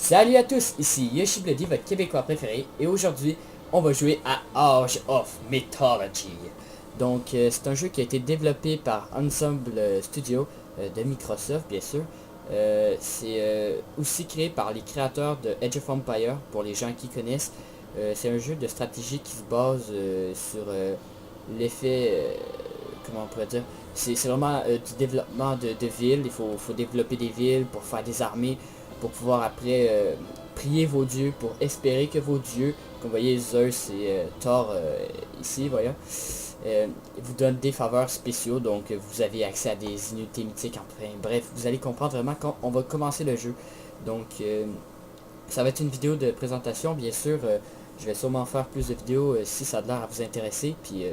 Salut à tous, ici Yoshi Bloody, votre Québécois préféré, et aujourd'hui, on va jouer à Age of Mythology. Donc, c'est un jeu qui a été développé par Ensemble Studio de Microsoft, bien sûr. C'est aussi créé par les créateurs de Age of Empire, pour les gens qui connaissent. C'est un jeu de stratégie qui se base sur l'effet, comment on pourrait dire, c'est vraiment du développement de villes. Il faut développer des villes pour faire des armées, pour pouvoir après prier vos dieux, pour espérer que vos dieux, comme vous voyez Zeus et Thor ici, voyons, vous donnent des faveurs spéciaux, donc vous avez accès à des unités mythiques, enfin bref, vous allez comprendre vraiment quand on va commencer le jeu. Donc ça va être une vidéo de présentation, bien sûr. Je vais sûrement faire plus de vidéos si ça a l'air à vous intéresser, puis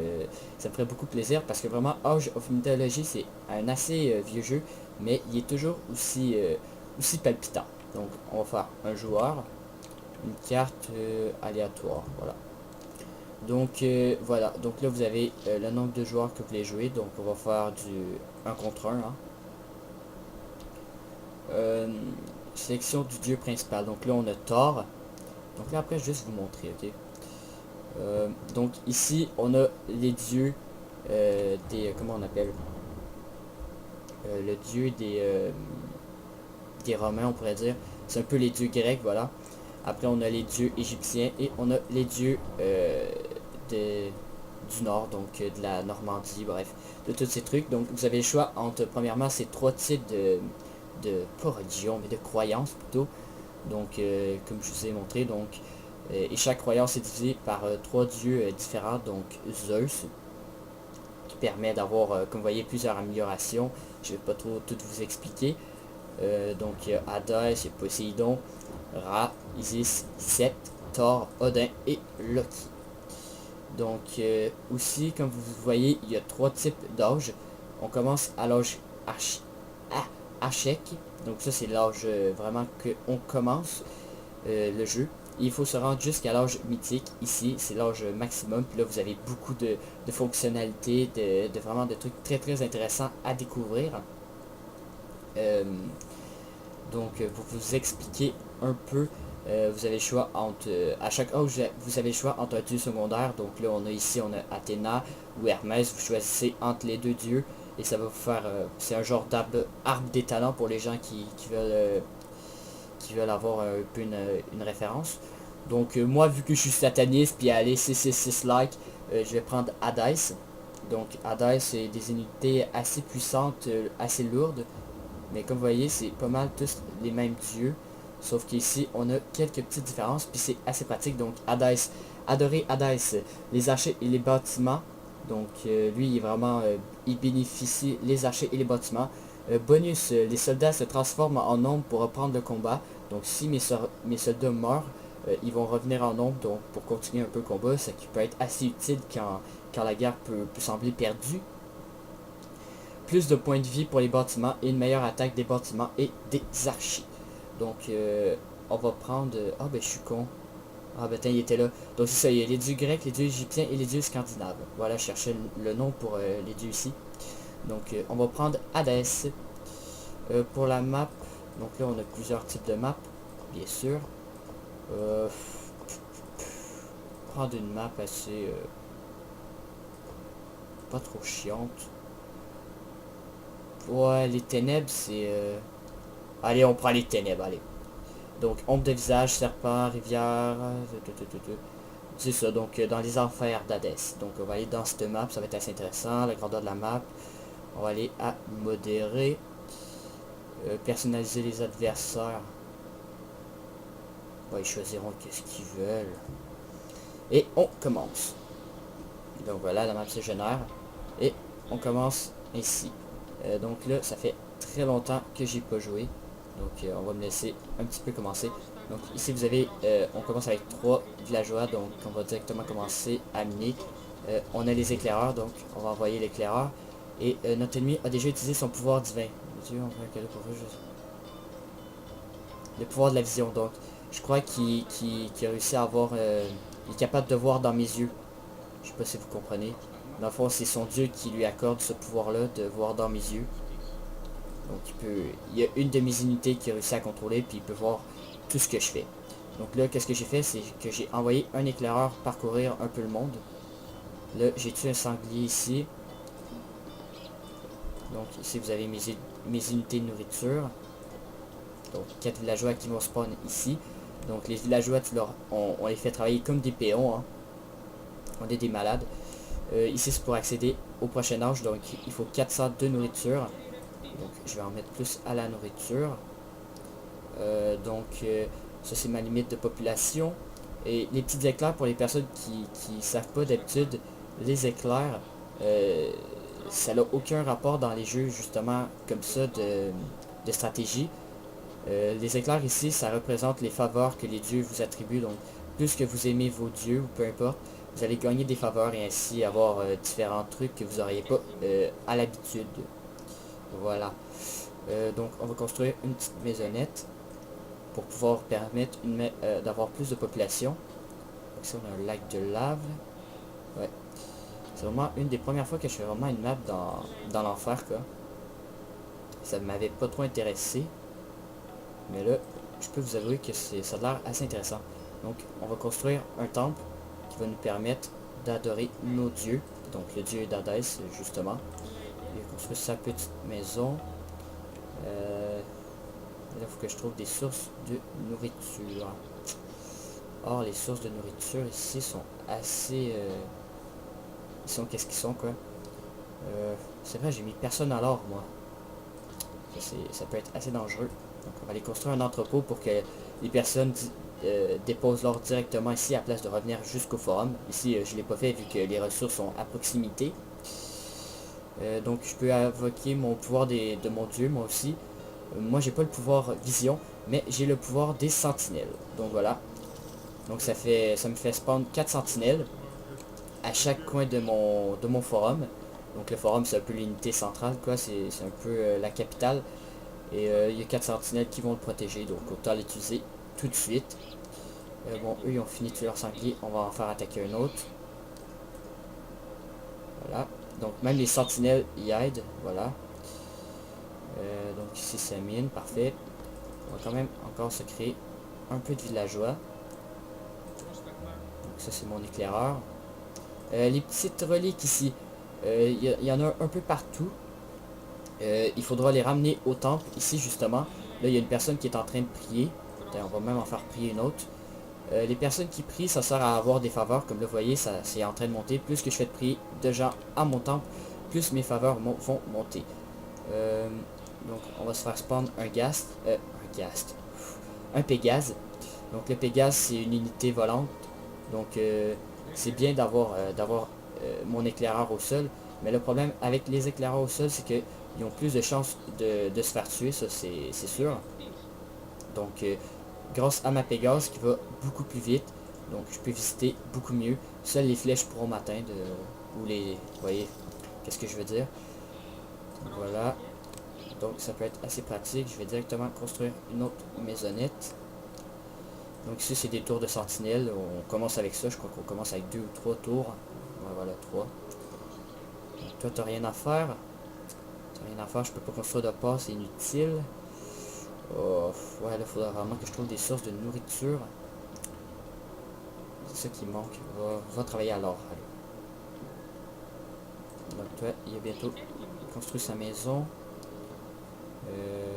ça me ferait beaucoup plaisir parce que vraiment Age of Mythology c'est un assez vieux jeu, mais il est toujours aussi palpitant. Donc on va faire un joueur, une carte aléatoire, voilà. Donc voilà, donc là vous avez le nombre de joueurs que vous voulez jouer, donc on va faire du 1 contre 1. Hein. Euh, Sélection du dieu principal, donc là on a Thor. Donc là après je vais juste vous montrer, ok. Donc ici on a les dieux des, comment on appelle, le dieu des Romains on pourrait dire, c'est un peu les dieux grecs, voilà. Après on a les dieux égyptiens et on a les dieux du nord, donc de la Normandie, bref, de tous ces trucs. Donc vous avez le choix entre premièrement ces trois types pas religion mais de croyances plutôt. Donc comme je vous ai montré, donc et chaque croyance est divisée par trois dieux différents, donc Zeus, qui permet d'avoir, comme vous voyez, plusieurs améliorations. Je ne vais pas trop tout vous expliquer. Donc il y a Hadès, il y a Poséidon, Ra, Isis, Seth, Thor, Odin et Loki. Donc aussi, comme vous voyez, il y a trois types d'âge. On commence à l'âge Hachek. Donc ça c'est l'âge vraiment qu'on commence le jeu. Il faut se rendre jusqu'à l'âge mythique. Ici, c'est l'âge maximum. Puis là, vous avez beaucoup de fonctionnalités, vraiment de trucs très très intéressants à découvrir. Euh, donc, pour vous expliquer un peu, vous avez le choix entre, à chaque âge, vous avez le choix entre un dieu secondaire. Donc là, on a ici, on a Athéna ou Hermès. Vous choisissez entre les deux dieux. Et ça va vous faire, c'est un genre d'arbre des talents pour les gens qui veulent avoir un peu une référence. Donc moi vu que je suis sataniste puis aller 666 like, je vais prendre Hadès. Donc Hadès c'est des unités assez puissantes, assez lourdes. Mais comme vous voyez c'est pas mal tous les mêmes dieux. Sauf qu'ici on a quelques petites différences puis c'est assez pratique. Donc Hadès, adorer Hadès, les archers et les bâtiments. Donc lui il est vraiment, il bénéficie les archers et les bâtiments. Bonus, les soldats se transforment en nombre pour reprendre le combat. Donc si mes soldats meurent, ils vont revenir en nombre donc pour continuer un peu le combat, ce qui peut être assez utile quand la guerre peut sembler perdue. Plus de points de vie pour les bâtiments et une meilleure attaque des bâtiments et des archers. Donc on va prendre... Ah ben je suis con. Ah ben tiens, il était là. Donc c'est ça, il y a les dieux grecs, les dieux égyptiens et les dieux scandinaves. Voilà, je cherchais le nom pour les dieux ici. Donc on va prendre Hadès. Pour la map, donc là on a plusieurs types de maps, bien sûr. Prendre une map assez pas trop chiante. Ouais, les ténèbres c'est allez, on prend les ténèbres, allez. Donc ombre de visage, serpent, rivière, c'est ça. Donc dans les enfers d'Hadès. Donc on va aller dans cette map, ça va être assez intéressant. La grandeur de la map, on va aller à modérer. Personnaliser les adversaires. Ils choisiront qu'est-ce qu'ils veulent. Et on commence. Donc voilà, la map se génère. Et on commence ainsi. Donc là, ça fait très longtemps que j'ai pas joué. Donc on va me laisser un petit peu commencer. Donc ici vous avez, on commence avec 3 villageois. Donc on va directement commencer à miner. On a les éclaireurs, donc on va envoyer l'éclaireur. Et notre ennemi a déjà utilisé son pouvoir divin. Dieu, on va un cadeau pour eux. Le pouvoir de la vision, donc je crois qu'il a réussi à avoir, il est capable de voir dans mes yeux. Je sais pas si vous comprenez. Dans le fond, c'est son dieu qui lui accorde ce pouvoir là de voir dans mes yeux. Donc il y a une de mes unités qui a réussi à contrôler, puis il peut voir tout ce que je fais. Donc là, qu'est-ce que j'ai fait, c'est que j'ai envoyé un éclaireur parcourir un peu le monde. Là, j'ai tué un sanglier ici. Donc ici, vous avez mes unités de nourriture. Donc 4 villageois qui vont spawn ici. Donc les villageois, on les fait travailler comme des péons. Hein. On est des malades. Ici, c'est pour accéder au prochain âge. Donc il faut 400 de nourriture. Donc je vais en mettre plus à la nourriture. Ça c'est ma limite de population. Et les petits éclairs pour les personnes qui ne savent pas d'habitude, les éclairs, ça n'a aucun rapport dans les jeux justement comme ça de stratégie. Les éclairs ici, ça représente les faveurs que les dieux vous attribuent. Donc plus que vous aimez vos dieux ou peu importe, vous allez gagner des faveurs et ainsi avoir différents trucs que vous n'auriez pas à l'habitude. Voilà. Donc on va construire une petite maisonnette pour pouvoir permettre d'avoir plus de population. Donc ici on a un lac de lave. Ouais. C'est vraiment une des premières fois que je fais vraiment une map dans l'enfer quoi. Ça ne m'avait pas trop intéressé. Mais là, je peux vous avouer que ça a l'air assez intéressant. Donc on va construire un temple qui va nous permettre d'adorer nos dieux. Donc le dieu d'Hadès justement. Il va construire sa petite maison. Là, il faut que je trouve des sources de nourriture. Or, les sources de nourriture ici sont assez... Ils sont qu'est-ce qu'ils sont, quoi. C'est vrai, j'ai mis personne à l'or, moi. Ça peut être assez dangereux. Donc, on va aller construire un entrepôt pour que les personnes déposent l'or directement ici, à place de revenir jusqu'au forum. Ici, je ne l'ai pas fait, vu que les ressources sont à proximité. Donc, je peux invoquer mon pouvoir de mon dieu, moi aussi. Moi j'ai pas le pouvoir vision, mais j'ai le pouvoir des sentinelles. Donc voilà. Donc ça me fait spawn 4 sentinelles à chaque coin de mon forum. Donc le forum c'est un peu l'unité centrale quoi, c'est un peu la capitale. Et il y a 4 sentinelles qui vont le protéger, donc autant l'utiliser tout de suite. Bon, eux ils ont fini de tuer leur sanglier, on va en faire attaquer un autre. Voilà. Donc même les sentinelles y aident, voilà. Donc ici c'est mine, parfait. On va quand même encore se créer un peu de villageois. Donc ça c'est mon éclaireur. Les petites reliques ici, il y en a un peu partout. Il faudra les ramener au temple ici justement. Là il y a une personne qui est en train de prier. On va même en faire prier une autre. Les personnes qui prient, ça sert à avoir des faveurs. Comme là vous voyez, c'est en train de monter. Plus que je fais de prier de gens à mon temple, plus mes faveurs vont monter. Donc on va se faire spawn un Pégase. Donc le Pégase c'est une unité volante. Donc c'est bien d'avoir mon éclaireur au sol. Mais le problème avec les éclaireurs au sol c'est qu'ils ont plus de chances de se faire tuer, ça c'est sûr. Donc grâce à ma Pégase qui va beaucoup plus vite, donc je peux visiter beaucoup mieux. Seules les flèches pourront m'atteindre. Ou les... Vous voyez qu'est-ce que je veux dire. Voilà. Donc ça peut être assez pratique. Je vais directement construire une autre maisonnette. Donc ici c'est des tours de sentinelle. On commence avec ça. Je crois qu'on commence avec 2 ou 3 tours. Ouais, voilà, 3. Donc, toi t'as rien à faire. T'as rien à faire. Je peux pas construire de pas. C'est inutile. Oh, ouais, là il faudra vraiment que je trouve des sources de nourriture. C'est ça qui manque. Va travailler à l'or. Donc toi il a bientôt construit sa maison.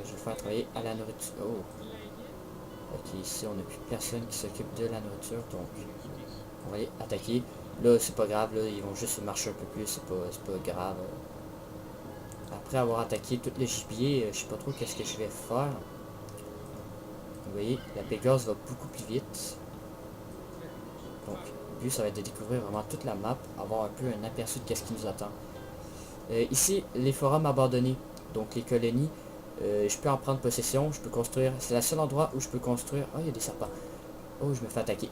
Je vais faire travailler à la nourriture. Oh. Ok, ici on n'a plus personne qui s'occupe de la nourriture, donc on va aller attaquer. Là c'est pas grave, là ils vont juste marcher un peu plus, c'est pas grave. Après avoir attaqué tout le gibier, je sais pas trop qu'est-ce que je vais faire. Vous voyez, la Pégase va beaucoup plus vite. Donc le but ça va être de découvrir vraiment toute la map, avoir un peu un aperçu de qu'est-ce qui nous attend. Ici les forums abandonnés, donc les colonies. Je peux en prendre possession, je peux construire, c'est le seul endroit où je peux construire. Oh il y a des serpents. Oh je me fais attaquer.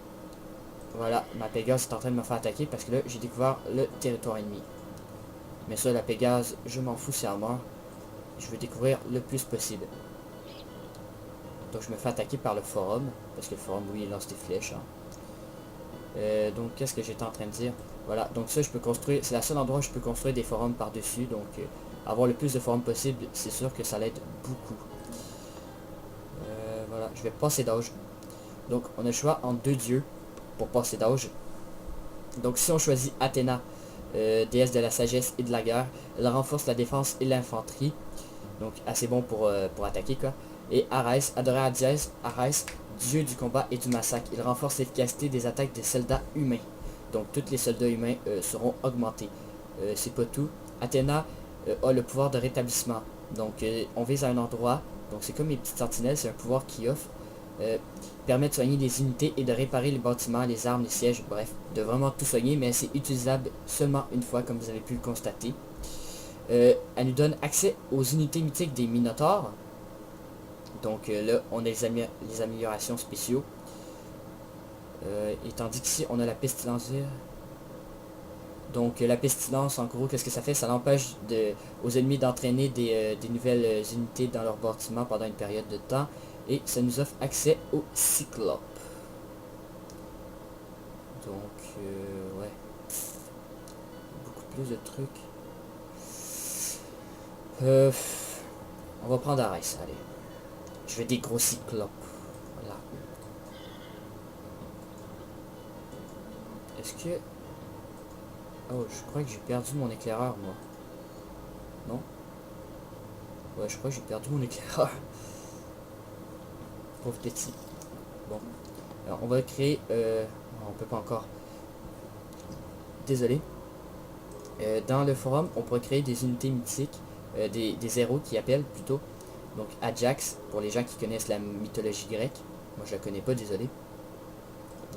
Voilà, ma Pégase est en train de me faire attaquer parce que là j'ai découvert le territoire ennemi. Mais ça la Pégase, je m'en fous si elle meurt. Je veux découvrir le plus possible. Donc je me fais attaquer par le forum, parce que le forum oui il lance des flèches. Hein. Donc qu'est-ce que j'étais en train de dire. Voilà, donc ça je peux construire, c'est le seul endroit où je peux construire des forums par dessus, donc avoir le plus de forums possible, c'est sûr que ça l'aide beaucoup. Voilà, je vais passer d'âge. Donc on a le choix entre deux dieux pour passer d'âge. Donc si on choisit Athéna, déesse de la sagesse et de la guerre, elle renforce la défense et l'infanterie. Donc assez bon pour attaquer quoi. Et Arès, adoré à Diès, Arès, dieu du combat et du massacre. Il renforce l'efficacité des attaques des soldats humains. Donc tous les soldats humains seront augmentés. C'est pas tout. Athéna a le pouvoir de rétablissement. Donc on vise à un endroit. Donc c'est comme les petites sentinelles, c'est un pouvoir qui offre. Permet de soigner les unités et de réparer les bâtiments, les armes, les sièges, bref, de vraiment tout soigner, mais c'est utilisable seulement une fois, comme vous avez pu le constater. Elle nous donne accès aux unités mythiques des Minotaures. Donc là, on a les améliorations spéciaux. Et tandis qu'ici, on a la pestilence. Donc la pestilence, en gros, qu'est-ce que ça fait? Ça l'empêche aux ennemis d'entraîner des nouvelles unités dans leur bâtiment pendant une période de temps. Et ça nous offre accès au Cyclope. Donc, ouais. Beaucoup plus de trucs. On va prendre Arès, allez. Je vais des gros Cyclopes. Voilà. Est-ce que... Oh, je crois que j'ai perdu mon éclaireur, moi. Non? Ouais, je crois que j'ai perdu mon éclaireur. Pauvre petit. Bon. Alors, on va créer... on peut pas encore. Désolé. Dans le forum, on pourrait créer des unités mythiques. Des héros qui appellent, plutôt. Donc, Ajax, pour les gens qui connaissent la mythologie grecque. Moi, je la connais pas, désolé.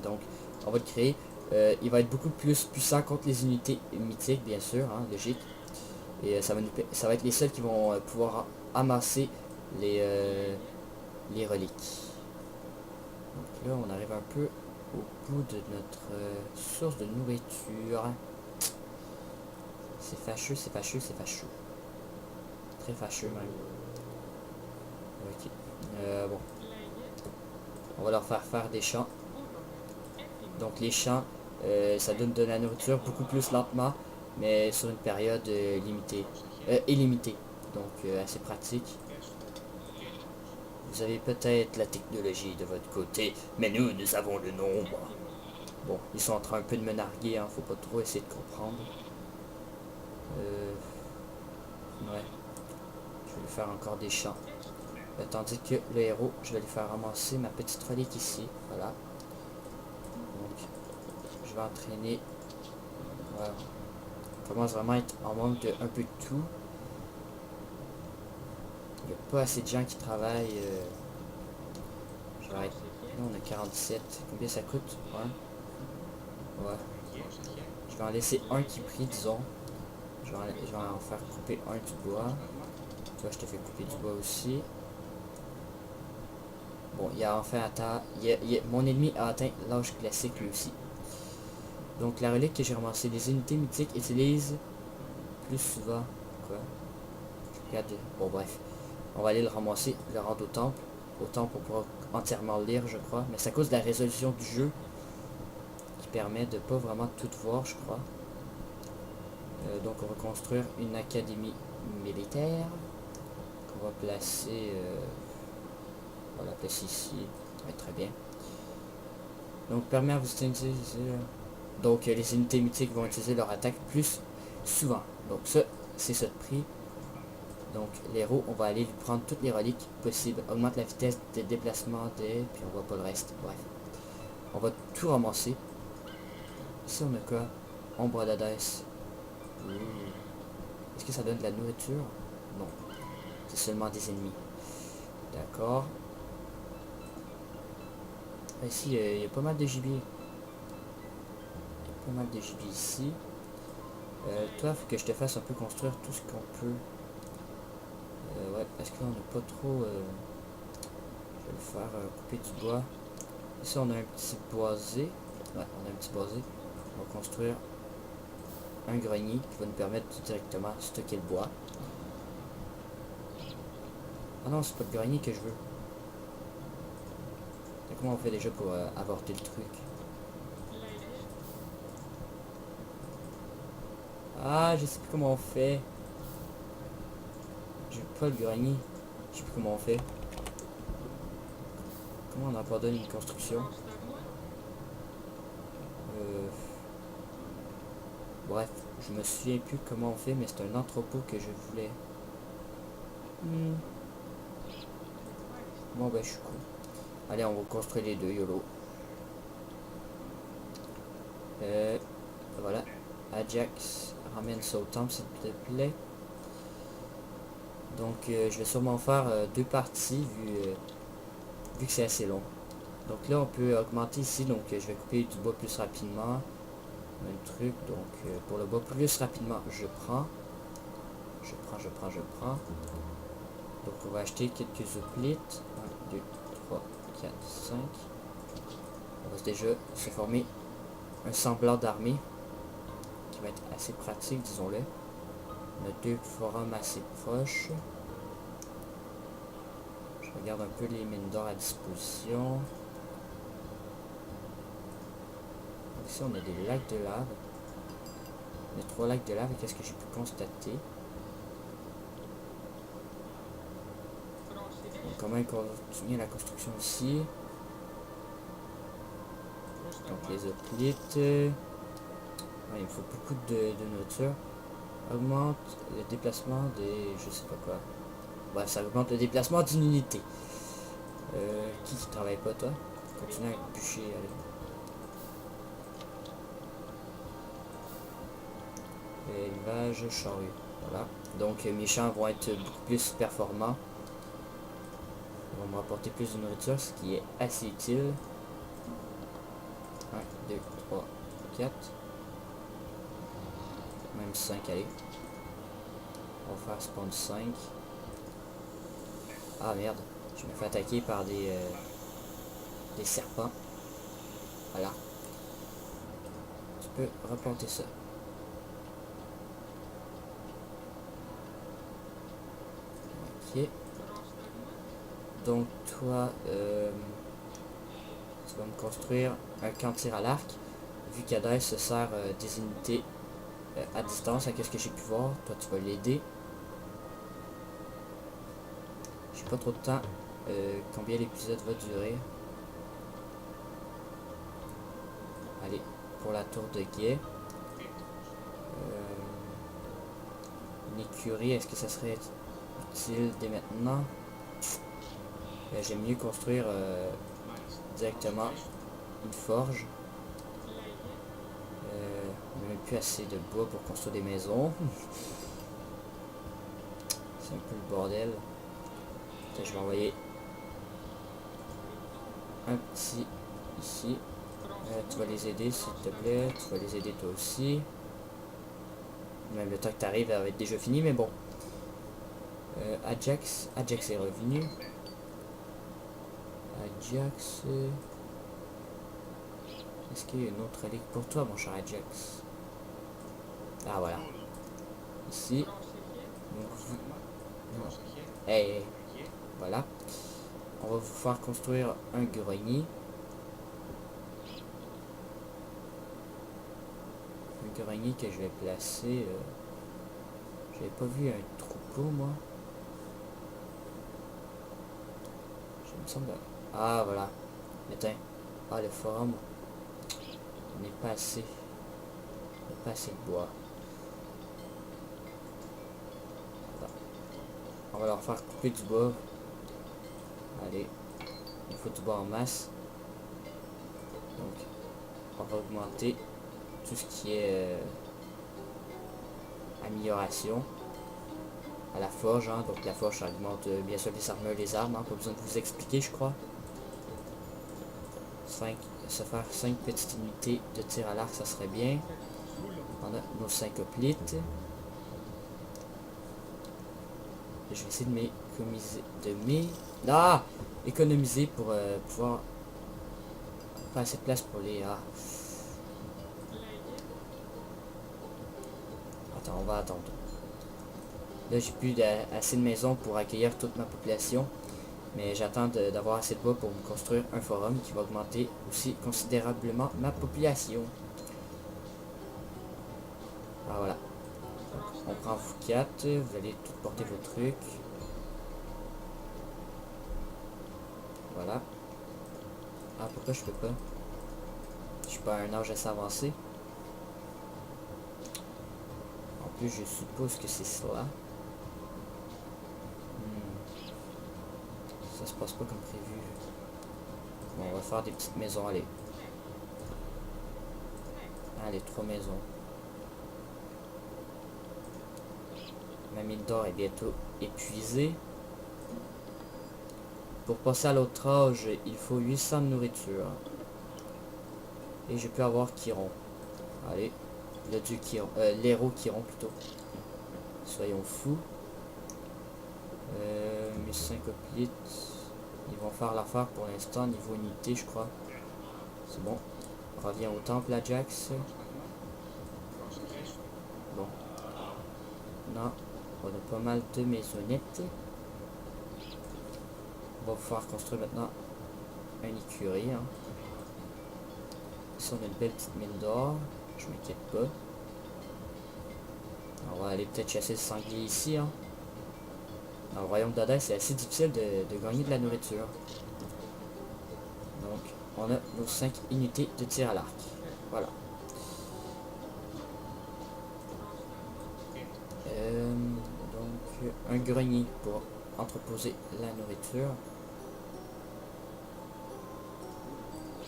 Donc, on va le créer. Il va être beaucoup plus puissant contre les unités mythiques, bien sûr, hein, logique. Et ça va être les seuls qui vont pouvoir amasser les reliques. Donc là, on arrive un peu au bout de notre source de nourriture. C'est fâcheux, c'est fâcheux, c'est fâcheux. Très fâcheux même. Ok. Bon. On va leur faire des champs. Donc les champs, ça donne de la nourriture beaucoup plus lentement, mais sur une période limitée. Illimitée. Donc assez pratique. Vous avez peut-être la technologie de votre côté, mais nous avons le nombre. Bon, ils sont en train un peu de me narguer, hein, faut pas trop essayer de comprendre. Ouais. Je vais lui faire encore des champs. Tandis que le héros, je vais lui faire ramasser ma petite relique ici. Voilà. Donc, je vais entraîner. Voilà. On commence vraiment à être en manque de un peu de tout. Il n'y a pas assez de gens qui travaillent. Je vais arrêter. Là, on a 47. Combien ça coûte? Ouais. Je vais en laisser un qui prie, disons. Je vais en faire couper un du bois. Toi, je te fais couper du bois aussi. Bon, il a enfin atteint... mon ennemi a atteint l'âge classique lui aussi. Donc la relique que j'ai ramassée, les unités mythiques utilisent plus souvent... Quoi? Regarde. Bon, bref. On va aller le ramasser, le rendre au temple. Au temple, on pourra entièrement le lire, je crois. Mais c'est à cause de la résolution du jeu qui permet de pas vraiment tout voir, je crois. Donc on va construire une académie militaire qu'on va placer... on va la placer ici. Ouais, très bien. Donc permet à vous utiliser... Donc les unités mythiques vont utiliser leur attaque plus souvent. Donc ça, c'est ça de prix. Donc les héros, on va aller lui prendre toutes les reliques possibles. Augmente la vitesse de déplacement des... Puis on voit pas le reste. Bref. On va tout ramasser. Ici on a quoi? Ombre d'Hadès. Est-ce que ça donne de la nourriture? Non. C'est seulement des ennemis. D'accord. Ici, il y a pas mal de gibier. Pas mal de gibier ici. Toi, faut que je te fasse un peu construire tout ce qu'on peut. Ouais, parce que là, on n'a pas trop... je vais le faire couper du bois. Ici, on a un petit boisé. Ouais, on a un petit boisé. On va construire un grenier qui va nous permettre de directement stocker le bois. Ah non, c'est pas le grenier que je veux. Et comment on fait déjà pour avorter le truc? Ah, je sais plus comment on fait. J'ai pas le grenier. Je sais plus comment on fait. Comment on abandonne une construction? Bref, je me souviens plus comment on fait, mais c'est un entrepôt que je voulais. Bon ben je suis cool. Allez, on va construire les deux, YOLO. Voilà. Ajax, ramène ça au temple s'il te plaît. Donc je vais sûrement faire deux parties vu que c'est assez long. Donc là on peut augmenter ici, donc je vais couper du bois plus rapidement. Un truc, donc pour le bois plus rapidement, je prends. Donc on va acheter quelques hoplites. 1, 2, 3, 4, 5. On va déjà se former un semblant d'armée qui va être assez pratique, disons-le. On a deux forums assez proches. Je regarde un peu les mines d'or à disposition. Ici on a des lacs de lave. On a 3 lacs de lave, et qu'est-ce que j'ai pu constater? Donc, comment continuer la construction ici? Donc les hoplites. Ouais, il me faut beaucoup de nourriture. Augmente le déplacement des... je sais pas quoi. Bref, ça augmente le déplacement d'une unité. Qui travaille pas, toi? Continue à bûcher, allez. Élevage, charrue. Voilà. Donc mes champs vont être beaucoup plus performants. Ils vont me rapporter plus de nourriture, ce qui est assez utile. 1, 2, 3, 4. Même 5, allez. On va faire spawn 5. Ah merde, je me fais attaquer par des serpents. Voilà. Tu peux replanter ça. Ok. Donc toi, tu vas me construire un camp de tir à l'arc. Vu qu'Adès se sert des unités à distance, à qu'est-ce que j'ai pu voir, toi tu vas l'aider. J'ai pas trop de temps. Combien l'épisode va durer? Allez, pour la tour de guet. Une écurie, est-ce que ça serait utile dès maintenant? J'aime mieux construire directement une forge. On n'a même plus assez de bois pour construire des maisons. C'est un peu le bordel. Je vais envoyer un petit ici. Tu vas les aider s'il te plaît. Tu vas les aider toi aussi. Même le temps que tu arrives, elle va être déjà fini, mais bon. Ajax est revenu. Ajax. Est-ce qu'il y a une autre ligue pour toi, mon cher Ajax? Ah, voilà. Ici. Donc, vous... Hey, voilà. On va vous faire construire un grenier. Un grenier que je vais placer. J'avais pas vu un troupeau, moi. Je me semble... Ah, voilà. Attends. Ah, le forum. On n'est pas assez. On n'a pas assez de bois. Voilà. On va leur faire couper du bois. Allez. Il faut du bois en masse. Donc, on va augmenter tout ce qui est amélioration à la forge. Hein. Donc, la forge, ça augmente bien sûr les armures, les armes. Hein. Pas besoin de vous expliquer, je crois. 5, se faire 5 petites unités de tir à l'arc, ça serait bien. On a nos 5 hoplites. Je vais essayer de économiser pour pouvoir pas assez de place pour les... Attends, on va attendre. Là, j'ai plus assez de maisons pour accueillir toute ma population. Mais j'attends d'avoir assez de bois pour me construire un forum qui va augmenter aussi considérablement ma population. Ah, voilà. On prend vous 4, vous allez tout porter vos trucs. Voilà. Ah, pourquoi je peux pas? Je suis pas à un âge assez avancé. En plus, je suppose que c'est cela. Ça se passe pas comme prévu. Bon, on va faire des petites maisons, allez. Allez, 3 maisons. Ma mine d'or est bientôt épuisée. Pour passer à l'autre âge, il faut 800 de nourriture. Et je peux avoir Chiron. Allez, le dieu Chiron, l'héros Chiron plutôt. Soyons fous. Mes 5 hoplites, ils vont faire l'affaire pour l'instant, niveau unité je crois. C'est bon. On revient au temple Ajax. Bon. Non, on a pas mal de maisonnettes. On va pouvoir construire maintenant une écurie. Hein. Ici on a une belle petite mine d'or. Je m'inquiète pas. On va aller peut-être chasser le sanglier ici. Hein. Dans le royaume d'Hadès, c'est assez difficile de gagner de la nourriture. Donc, on a nos 5 unités de tir à l'arc. Voilà. Donc, un grenier pour entreposer la nourriture.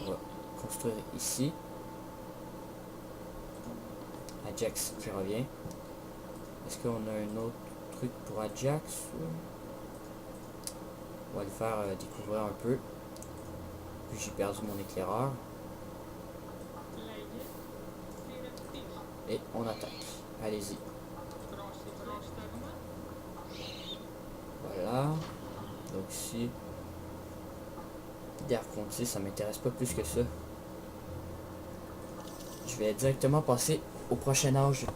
On va construire ici. Ajax qui revient. Est-ce qu'on a un autre truc pour Ajax? On va le faire découvrir un peu. Puis j'ai perdu mon éclaireur. Et on attaque. Allez-y. Voilà. Donc ici. D'air compté, ça m'intéresse pas plus que ça. Je vais directement passer au prochain âge.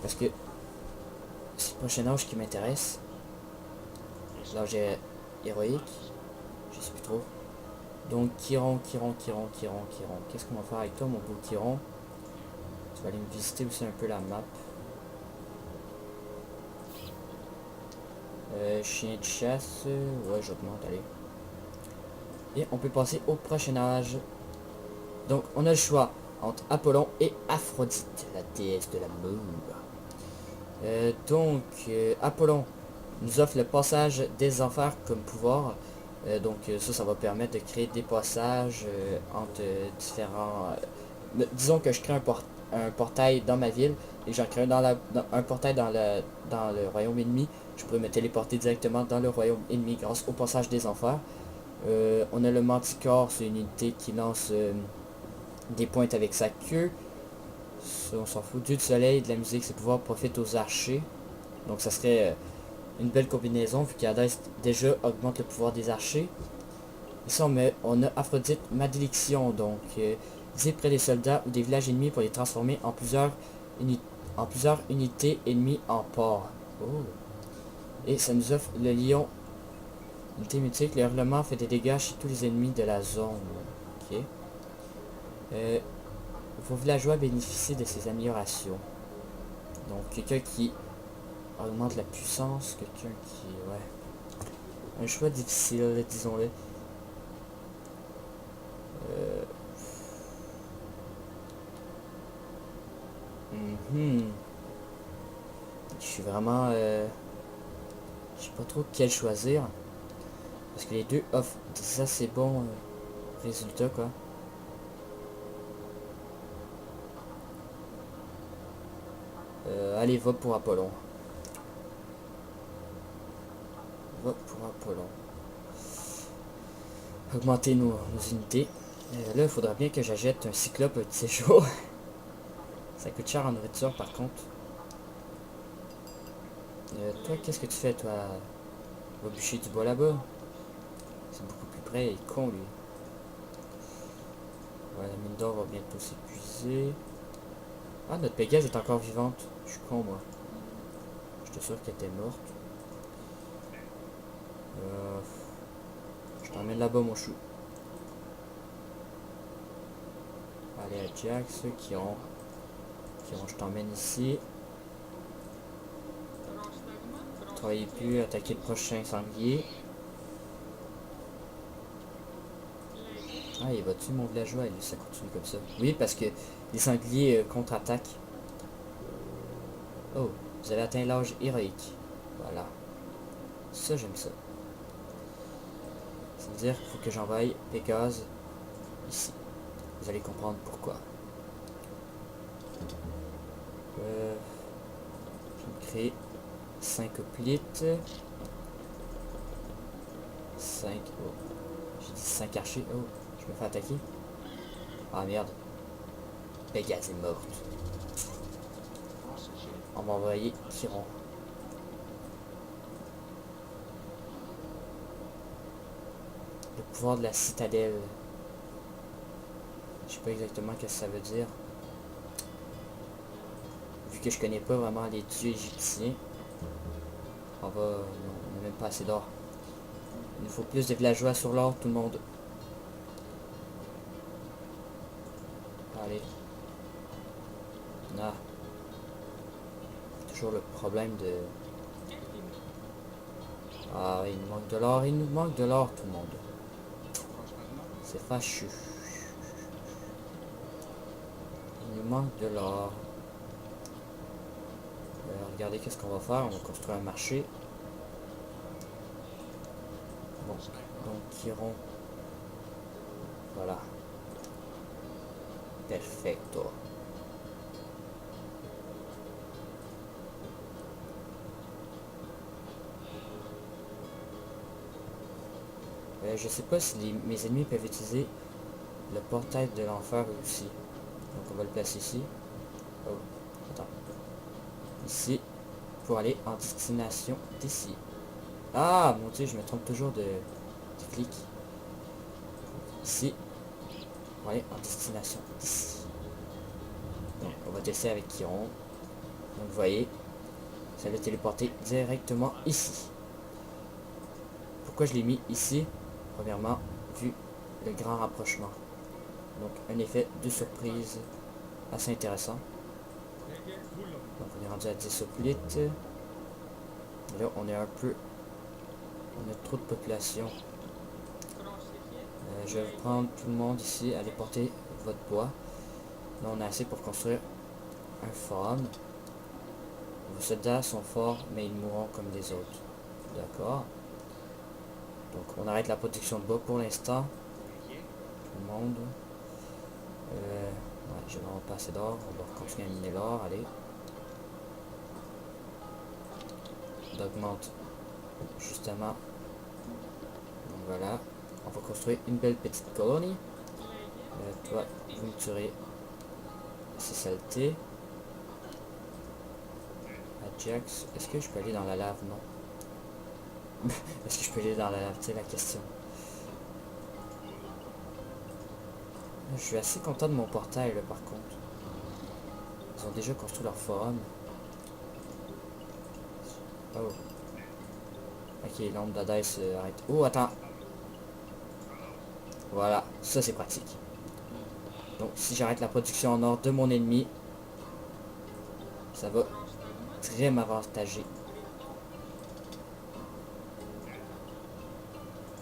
Parce que c'est le prochain âge qui m'intéresse. L'âge héroïque. Je sais plus trop. Donc Chiron. Qu'est-ce qu'on va faire avec toi mon beau Chiron? Tu vas aller me visiter aussi un peu la map. Chien de chasse. Ouais, j'augmente, allez. Et on peut passer au prochain âge. Donc on a le choix entre Apollon et Aphrodite, la déesse de l'amour. Apollon nous offre le passage des enfers comme pouvoir. Ça va permettre de créer des passages entre différents... disons que je crée un portail dans ma ville et j'en crée un portail dans le royaume ennemi. Je pourrais me téléporter directement dans le royaume ennemi grâce au passage des enfers. On a le Manticore, c'est une unité qui lance des pointes avec sa queue. Ça, on s'en fout. Dieu du soleil, de la musique, ses pouvoirs profitent aux archers. Donc ça serait une belle combinaison vu qu'Hadès déjà augmente le pouvoir des archers. Ici on a Aphrodite Malédiction, donc visez près des soldats ou des villages ennemis pour les transformer en plusieurs unités ennemies en porc. Oh. Et ça nous offre le lion, unité mythique. Le hurlement fait des dégâts chez tous les ennemis de la zone. Ok. Vos villageois bénéficient de ces améliorations. Donc quelqu'un qui augmente la puissance, quelqu'un qui... ouais. Un choix difficile, disons-le. Je suis vraiment... je sais pas trop quel choisir. Parce que les deux offrent des assez bons résultats, quoi. Allez, va pour Apollon. Va pour Apollon. Augmenter nos unités. Là, il faudra bien que j'achète un cyclope de séjour. Ça coûte cher en nourriture, par contre. Toi, qu'est-ce que tu fais, toi? Va bûcher du bois là-bas. C'est beaucoup plus près, il est con, lui. Ouais, la mine d'or va bientôt s'épuiser. Ah, notre Pégase est encore vivante. Je suis con, moi. J'étais sûr qu'elle était morte. Je t'emmène là-bas, mon chou. Allez, Ajax, Chiron, je t'emmène ici. Travaillez plus, attaquer le prochain sanglier. Ah, il va tuer mon villageois, lui, ça continue comme ça. Oui, parce que les sangliers contre-attaquent. Oh, vous avez atteint l'âge héroïque. Voilà. Ça, j'aime ça. Ça veut dire qu'il faut que j'envoie Pégase ici. Vous allez comprendre pourquoi. Je vais créer 5 hoplites. 5. Oh. J'ai dit 5 archers. Oh, je me fais attaquer. Ah merde. Pégase est morte. On va envoyer Chiron. Le pouvoir de la citadelle. Je sais pas exactement ce que ça veut dire. Vu que je connais pas vraiment les dieux égyptiens. On va... Non, on n'a même pas assez d'or. Il nous faut plus de villageois sur l'or, tout le monde. Allez. Ah. Toujours le problème de... Ah, il nous manque de l'or, il nous manque de l'or, tout le monde. C'est fâcheux. Il nous manque de l'or. Regardez qu'est-ce qu'on va faire. On va construire un marché. Bon, donc Chiron. Voilà. Perfecto. Je sais pas si mes ennemis peuvent utiliser le portail de l'enfer aussi. Donc on va le placer ici. Oh, attends. Ici. Pour aller en destination d'ici. Ah, mon dieu, je me trompe toujours de clic. Ici. Pour aller en destination d'ici. Donc on va tester avec Chiron. Donc vous voyez, ça l'a téléporté directement ici. Pourquoi je l'ai mis ici? Premièrement, vu le grand rapprochement. Donc un effet de surprise assez intéressant. Donc on est rendu à 10 hoplites. Et là on est un peu... On a trop de population. Je vais prendre tout le monde ici, allez porter votre bois. Là on a assez pour construire un forum. Vos soldats sont forts mais ils mourront comme des autres. D'accord. Donc on arrête la production de bois pour l'instant. Tout le monde. Ouais, j'ai vraiment pas assez d'or. On va continuer à miner l'or. Allez. On augmente justement. Donc voilà. On va construire une belle petite colonie. Toi, vous me tuerez ces saletés. Ajax. Est-ce que je peux aller dans la lave? Non. Est-ce que je peux aller dans la lave? C'est la question. Je suis assez content de mon portail là par contre. Ils ont déjà construit leur forum. Oh. Ok, l'ombre d'Hadès arrête. Oh, attends. Voilà, ça c'est pratique. Donc si j'arrête la production en or de mon ennemi, ça va très m'avantager.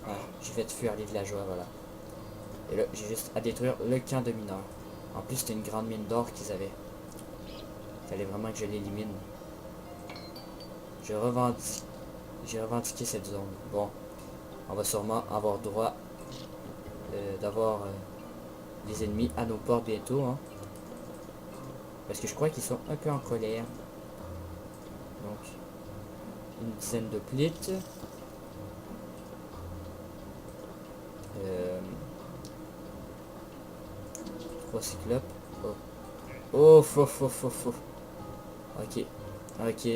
Ah, je vais te fuir les villageois, voilà. Et là, j'ai juste à détruire le camp de mineurs. En plus, c'était une grande mine d'or qu'ils avaient. Il fallait vraiment que je l'élimine. J'ai revendiqué cette zone. Bon, on va sûrement avoir droit d'avoir des ennemis à nos portes bientôt. Hein. Parce que je crois qu'ils sont un peu en colère. Donc, une dizaine de plites. 3 cyclopes. Oh. Oh, faux. Ok. Ok.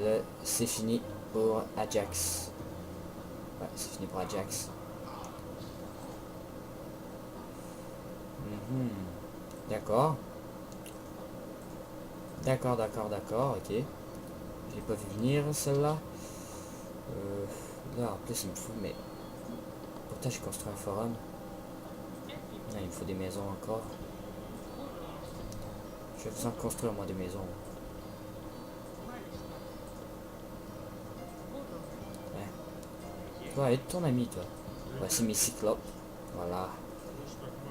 Là, c'est fini pour Ajax. Ouais, c'est fini pour Ajax. D'accord. D'accord, ok. Je l'ai pas vu venir, celle-là. Là, en plus, il me faut, mais... Pourtant, j'ai construit un forum. Là, il me faut des maisons encore. Je vais vous en construire, moi, des maisons. Ouais. Toi, aide ton ami, toi. Voici mes cyclopes. Voilà.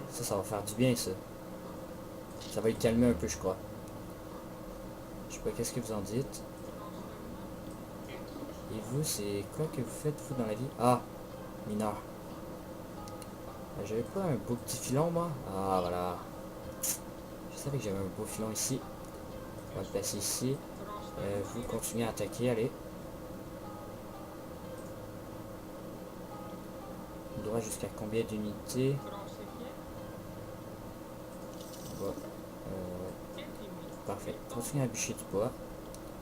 Ça va faire du bien, ça. Ça va le calmer un peu, je crois. Je sais pas qu'est-ce que vous en dites. Et vous, c'est quoi que vous faites, vous, dans la vie? Ah, mineur. J'avais pas un beau petit filon, moi? Ah, voilà. Je savais que j'avais un beau filon ici. On va le placer ici. Vous continuez à attaquer, allez. Droit jusqu'à combien d'unités? Ouais. Parfait. Continuez à bûcher du bois.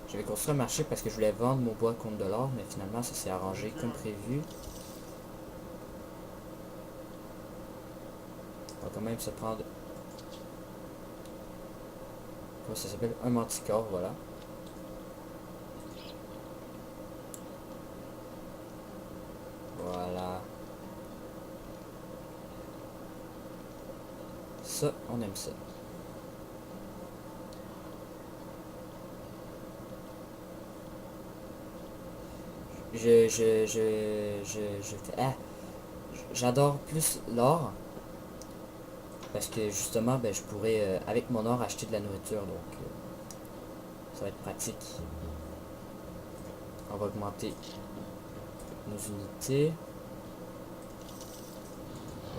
J'avais construit un marché parce que je voulais vendre mon bois contre de l'or, mais finalement ça s'est arrangé comme prévu. On va quand même se prendre... Comment ça s'appelle? Un manticore, voilà. Voilà. Ça, on aime ça. Ah, j'adore plus l'or. Parce que justement, ben, je pourrais, avec mon or, acheter de la nourriture. Donc, ça va être pratique. On va augmenter nos unités.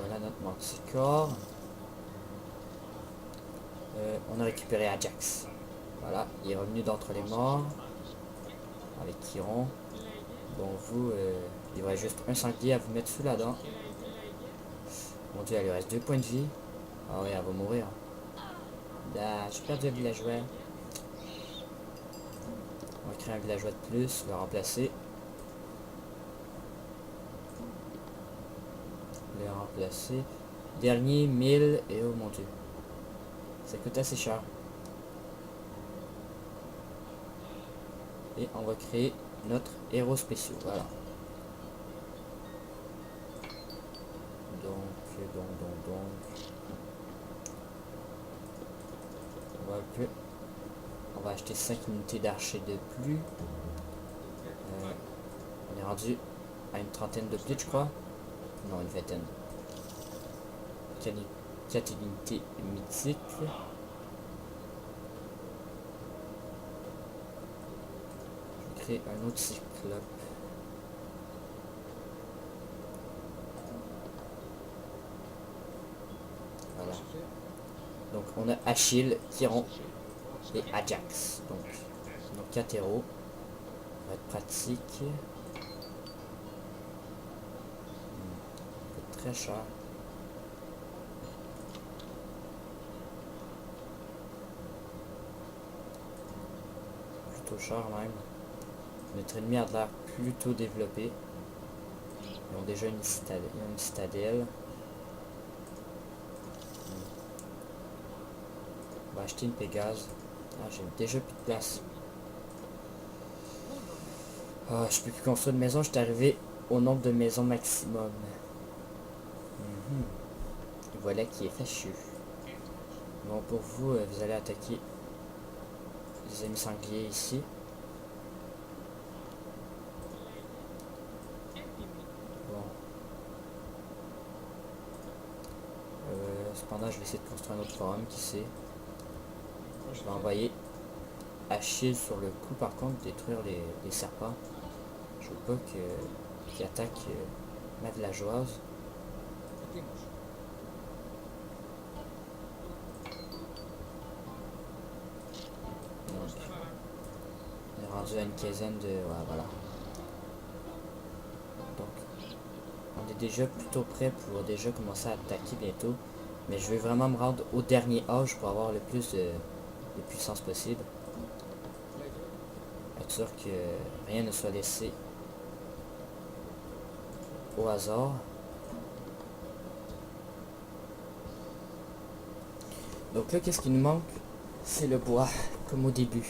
Voilà notre manticore. On a récupéré Ajax. Voilà, il est revenu d'entre les morts. Avec Chiron. Bon, vous, il va juste un sanglier à vous mettre sous la dent. Mon dieu, elle lui reste 2 points de vie. Ah oui, elle va mourir. Là, j'ai perdu un villageois. On va créer un villageois de plus, le remplacer. Le remplacer. Dernier, 1000, et oh mon dieu. Ça coûte assez cher. Et on va créer notre héros spéciaux, voilà. Donc. On va acheter 5 unités d'archers de plus. On est rendu à une trentaine de plus, je crois. Non, une vingtaine. 4 unités mythiques. Je vais créer un autre cyclope. Voilà. Donc on a Achille, Chiron et Ajax. Donc 4 héros. Ça va être pratique. Très cher. Plutôt cher même. Notre ennemi a l'air plutôt développé. Ils ont déjà une citadelle. On va acheter une Pégase. Ah, j'ai déjà plus de place. Ah, je peux plus construire de maison. Je suis arrivé au nombre de maisons maximum. Voilà qui est fâcheux. Bon, pour vous, vous allez attaquer les amis sangliers ici. Bon. Cependant, je vais essayer de construire un autre forum, qui sait. Je vais envoyer Achille sur le coup, par contre, détruire les serpents. Je veux pas qu'ils attaquent ma villageoise. On est rendu à une quinzaine de... Ouais, voilà. Donc, on est déjà plutôt prêt pour déjà commencer à attaquer bientôt. Mais je vais vraiment me rendre au dernier âge pour avoir le plus de puissance possible. Être sûr que rien ne soit laissé au hasard. Donc là, qu'est-ce qui nous manque? C'est le bois, comme au début.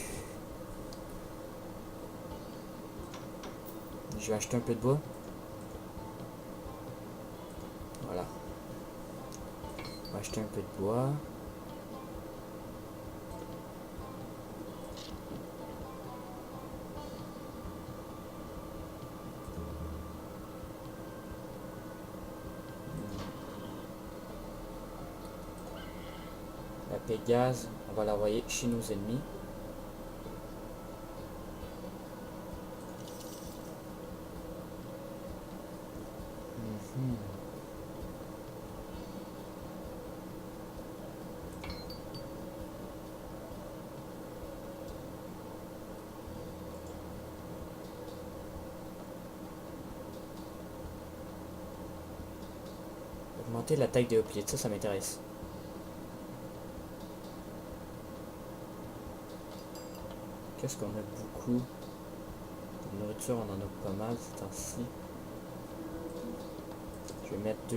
Je vais acheter un peu de bois. Voilà. On va acheter un peu de bois. Pégase, on va l'envoyer chez nos ennemis. Mhm. Augmenter l'attaque des hoplites, ça m'intéresse. Qu'est-ce qu'on a beaucoup? De nourriture, on en a pas mal ces temps-ci. Je vais mettre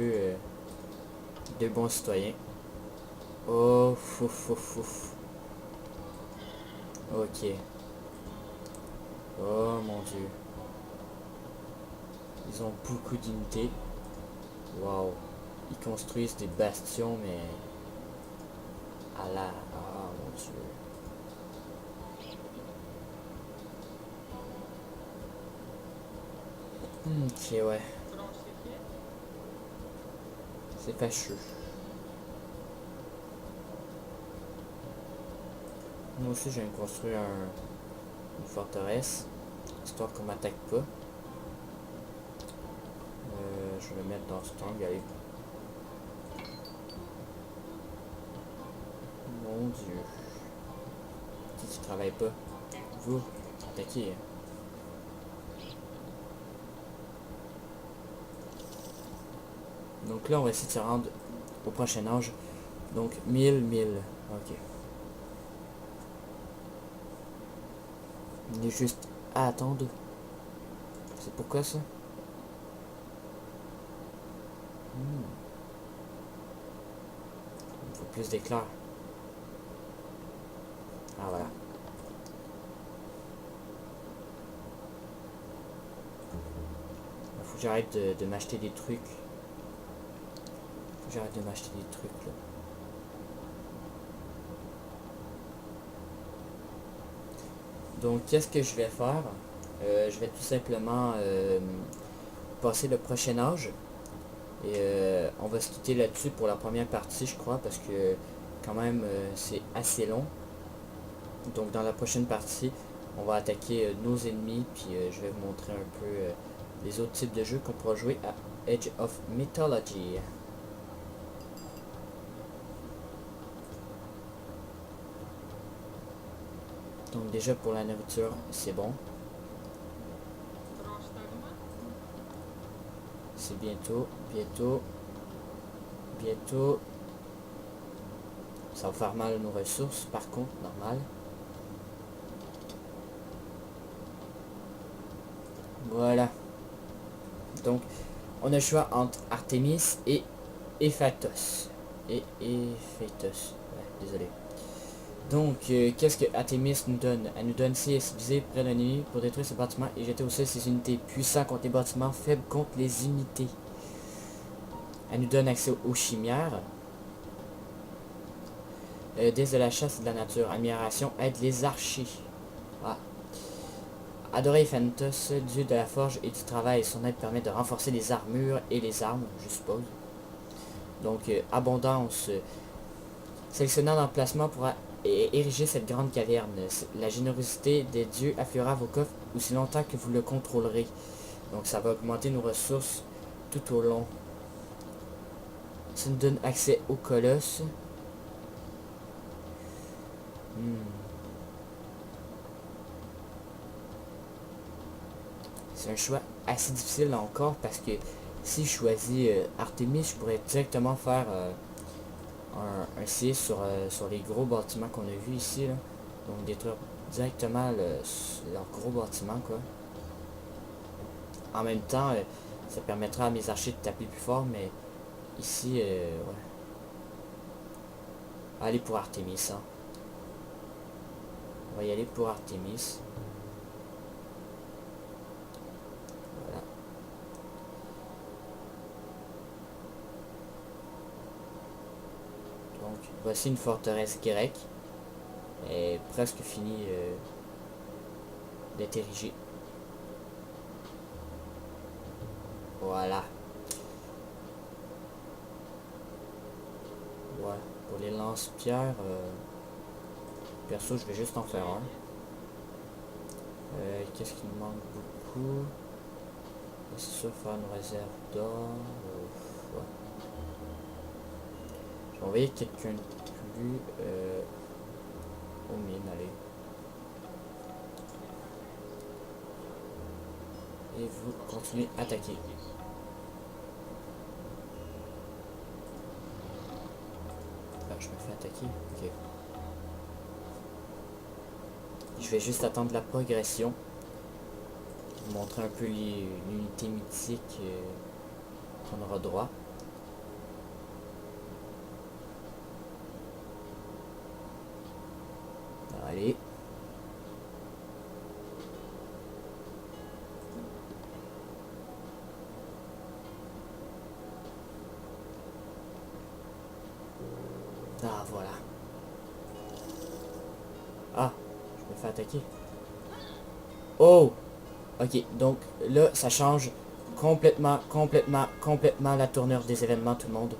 deux bons citoyens. Oh, fouf, fouf, fouf. Ok. Oh mon dieu. Ils ont beaucoup d'unités. Waouh. Ils construisent des bastions, mais... à la... Ah mon dieu. Ok, ouais. C'est fâcheux. Moi aussi, je viens de construire une forteresse, histoire qu'on m'attaque pas. Je vais le mettre dans ce angle, allez. Mon dieu. Qui travaille pas? Vous, attaquez. Donc là, on va essayer de se rendre au prochain âge. Donc 1000. Ok. On est juste à attendre. C'est pourquoi ça? Il faut plus d'éclairs. Ah voilà. Il faut que j'arrête de m'acheter des trucs. Faut que j'arrête de m'acheter des trucs là. Donc qu'est-ce que je vais faire? Je vais tout simplement passer le prochain âge. Et on va se quitter là-dessus pour la première partie, je crois, parce que quand même c'est assez long. Donc dans la prochaine partie, on va attaquer nos ennemis, puis je vais vous montrer un peu les autres types de jeux qu'on pourra jouer à Age of Mythology. Donc déjà pour la nourriture, c'est bon. C'est bientôt. Ça va faire mal nos ressources, par contre, normal. Voilà. Donc, on a le choix entre Artemis et Ephatos. Ephatos. Ouais, désolé. Donc, qu'est-ce que Artemis nous donne? Elle nous donne CS, viser près d'un ennemi pour détruire ce bâtiment et jeter au sol ses unités. Puissant contre les bâtiments, faible contre les unités. Elle nous donne accès aux chimères. Déesse de la chasse et de la nature. Admiration, aide les archers. Ah. Adorer Ephatos, dieu de la forge et du travail. Son aide permet de renforcer les armures et les armes, je suppose. Donc, abondance. Sélectionnant l'emplacement pour ériger cette grande caverne. La générosité des dieux affluera vos coffres aussi longtemps que vous le contrôlerez. Donc, ça va augmenter nos ressources tout au long. Ça nous donne accès au colosse. C'est un choix assez difficile là encore parce que si je choisis Artemis, je pourrais directement faire un CS sur les gros bâtiments qu'on a vus ici. Là. Donc détruire directement leur gros bâtiment quoi. En même temps, ça permettra à mes archers de taper plus fort, mais ici, ouais. Allez pour Artemis. Hein. On va y aller pour Artemis. Voilà. Donc, voici une forteresse grecque. Elle est presque finie d'être érigée. Voilà. Ouais. Pour les lance-pierres, perso, je vais juste en faire un. Qu'est-ce qui me manque beaucoup? C'est sûr, faire une réserve d'or. Ouais. Je vais envoyer quelqu'un de plus aux mines, allez. Et vous continuez à attaquer. Ah, je me fais attaquer. Ok. Je vais juste attendre la progression. Vous montrer un peu l'unité mythique qu'on aura droit. Allez. Ah, voilà. Ah, je me fais attaquer. Oh! Ok, donc là, ça change complètement la tournure des événements, tout le monde.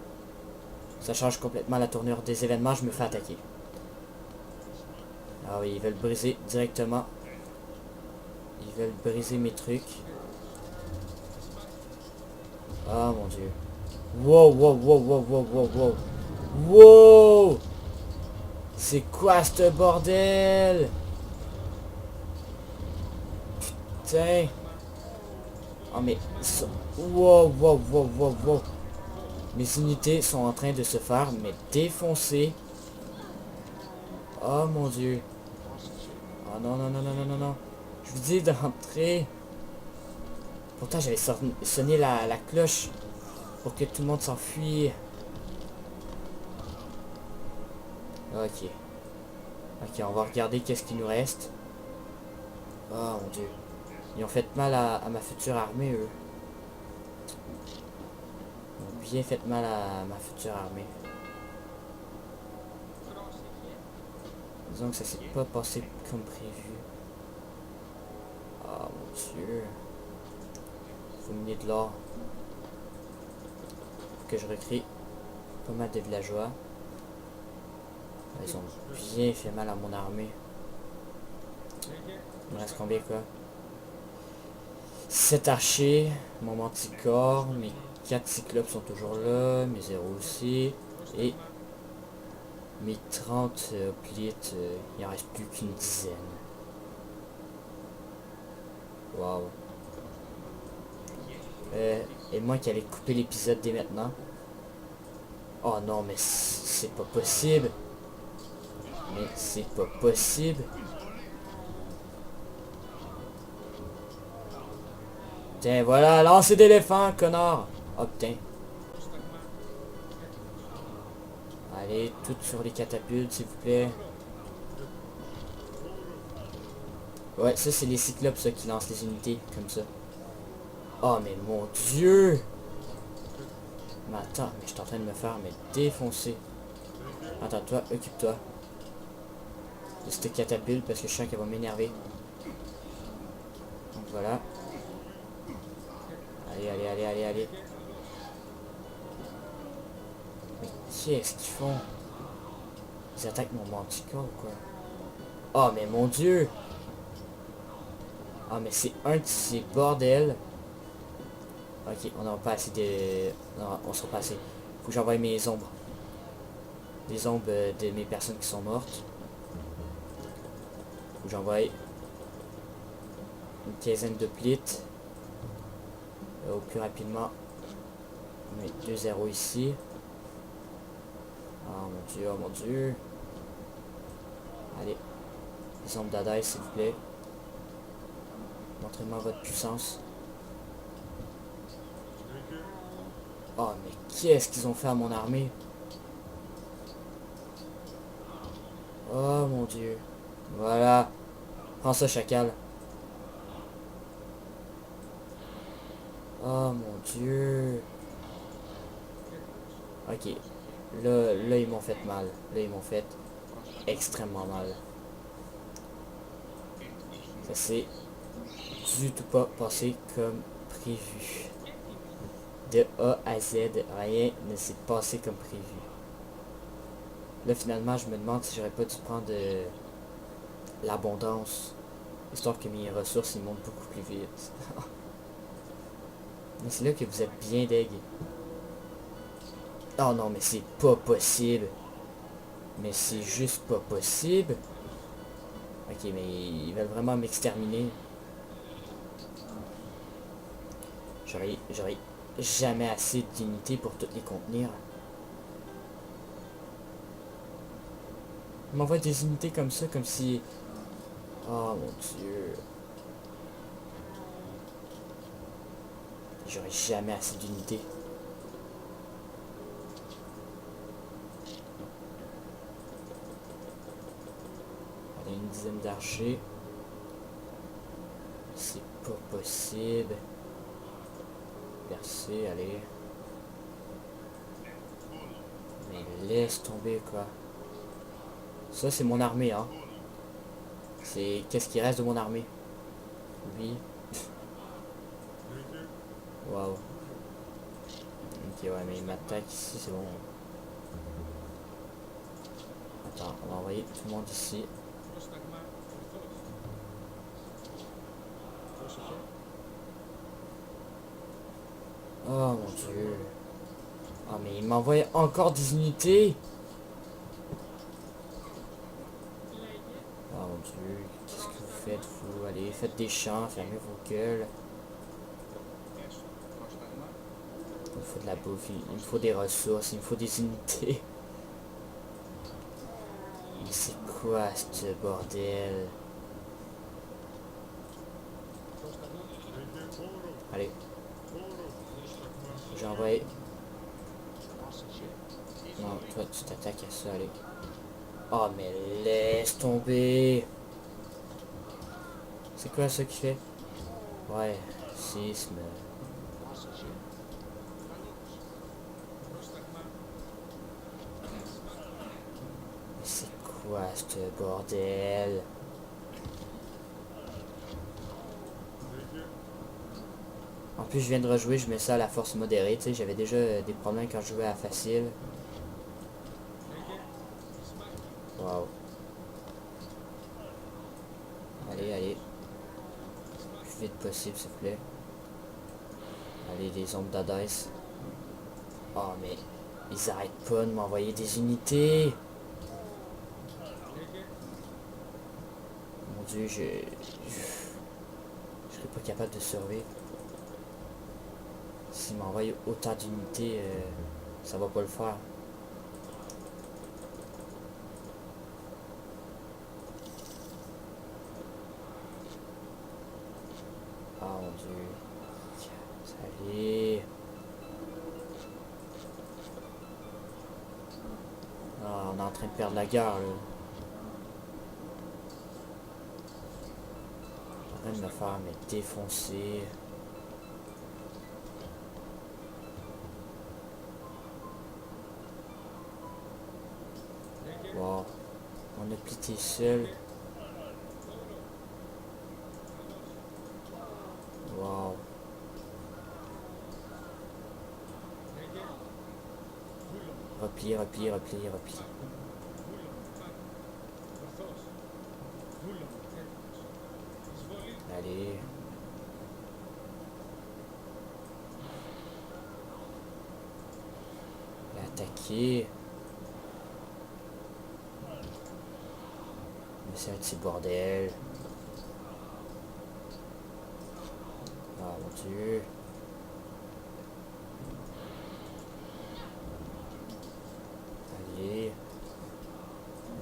Ça change complètement la tournure des événements, je me fais attaquer. Ah oui, ils veulent briser directement. Ils veulent briser mes trucs. Ah mon dieu. Wow, wow, wow, wow, wow, wow, wow. Wow! C'est quoi ce bordel? Putain. Oh mais... Wow, wow, wow, wow, wow. Mes unités sont en train de se faire, mais défoncer. Oh mon dieu. Oh non, non, non, non, non, non, non. Je vous dis d'entrer. Pourtant, j'avais sonné la cloche pour que tout le monde s'enfuit. Ok. Ok, on va regarder qu'est-ce qu'il nous reste. Oh mon dieu. Ils ont fait mal à ma future armée, eux. Ils ont bien fait mal à ma future armée. Disons que ça s'est pas passé comme prévu. Oh mon dieu. Faut miner de l'or. Faut que je recrée pas mal de villageois. Ils ont bien fait mal à mon armée. Il me reste combien quoi? 7 archers, mon manticore, mes 4 cyclopes sont toujours là, mes 0 aussi. Et mes 30 hoplites, il en reste plus qu'une dizaine. Waouh. Et moi qui allais couper l'épisode dès maintenant. Oh non, mais c'est pas possible. Mais c'est pas possible. Tiens, voilà, lancer d'éléphant, connard. Oh putain. Allez, toutes sur les catapultes, s'il vous plaît. Ouais, ça c'est les cyclopes, ça, qui lancent les unités, comme ça. Oh, mais mon dieu. Mais attends, mais je suis en train de me faire défoncer. Attends, toi, occupe-toi de cette catapulte, parce que je sens qu'elle va m'énerver. Donc voilà. Allez, allez, allez, allez, allez. Mais qu'est-ce qu'ils font? Ils attaquent mon manticore ou quoi? Oh, mais mon dieu! Ah, mais c'est un de ces bordels. Ok, on n'a pas assez de... Non, on sera pas assez. Faut que j'envoie mes ombres. Des ombres de mes personnes qui sont mortes. Faut que j'envoie une quinzaine de plites. Au plus rapidement. On met 2 0 ici. Oh mon dieu, oh mon dieu. Allez. Les ombres d'Adaï, s'il vous plaît. Montrez-moi votre puissance. Oh, mais qu'est-ce qu'ils ont fait à mon armée? Oh mon dieu. Voilà. Prends ça, chacal. Oh mon dieu. Ok. Là, ils m'ont fait mal. Là, ils m'ont fait extrêmement mal. Ça s'est du tout pas passé comme prévu. De A à Z, rien ne s'est passé comme prévu. Là, finalement, je me demande si j'aurais pas dû prendre l'abondance. Histoire que mes ressources, ils montent beaucoup plus vite. Mais c'est là que vous êtes bien deg. Oh non, mais c'est pas possible. Mais c'est juste pas possible. Ok, mais ils veulent vraiment m'exterminer. J'aurais jamais assez d'unités pour toutes les contenir. Ils m'envoient des unités comme ça, comme si... Oh mon dieu. J'aurais jamais assez d'unités. Allez, une dizaine d'archers. C'est pas possible. Percé, allez. Mais laisse tomber, quoi. Ça, c'est mon armée, hein. C'est... Qu'est-ce qui reste de mon armée? Oui. Waouh. Ok, ouais, mais il m'attaque ici, c'est bon. Attends, on va envoyer tout le monde ici. Oh mon dieu. Oh, mais il m'envoie encore des unités. Oh mon dieu, qu'est-ce que vous faites, vous? Allez, faites des champs, fermez vos gueules. Il me faut de la bouffe, il me faut des ressources, il me faut des unités. Mais c'est quoi ce bordel? Allez. J'ai envoyé. Non, toi tu t'attaques à ça, allez. Oh mais laisse tomber. C'est quoi ça qui fait? Ouais, sisme. Mais c'est quoi ce bordel? En plus je viens de rejouer, je mets ça à la force modérée, tu sais, j'avais déjà des problèmes quand je jouais à facile. Waouh. Allez, allez. Le plus vite possible, s'il vous plaît. Allez, les ombres d'Hadès. Oh, mais ils arrêtent pas de m'envoyer des unités. Mon dieu, je serais pas capable de survivre. S'ils m'envoient autant d'unités, ça va pas le faire. Oh mon dieu. Allez. Ah, on est en train de perdre la guerre, là. Je suis en train de me faire défoncer. Wow. On a pité seul. Wow. Repli, repli, repli, repli. Allez. Attaquer. Mais c'est un petit bordel. Ah mon dieu. Allez.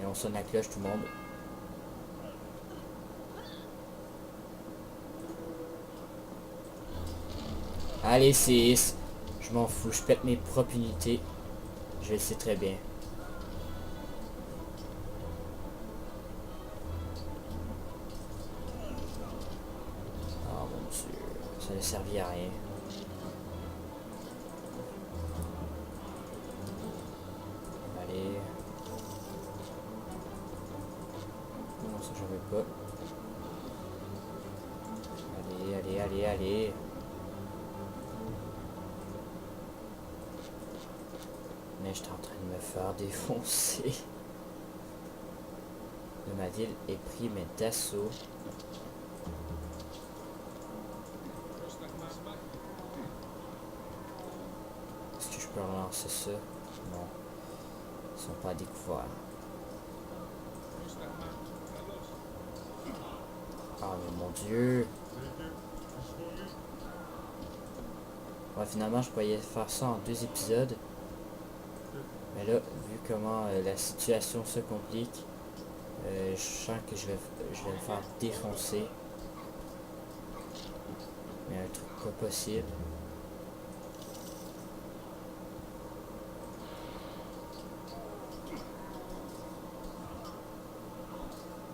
Et on sonne la cloche tout le monde. Allez 6. Je m'en fous, je pète mes propres unités. Je le sais très bien. Oh mon dieu. Ça ne servit à rien. Allez. Non, ça j'en veux pas. Allez, allez, allez, allez. Mais Mais j'étais en train de me faire défoncer. Ma ville est pris mais d'assaut. Est-ce que je peux relancer ça? Non. Ils sont pas découverts. Ah mais mon dieu! Ouais, finalement je pourrais faire ça en 2 épisodes. Mais là, vu comment la situation se complique, je sens que je vais me faire défoncer. Mais un truc pas possible.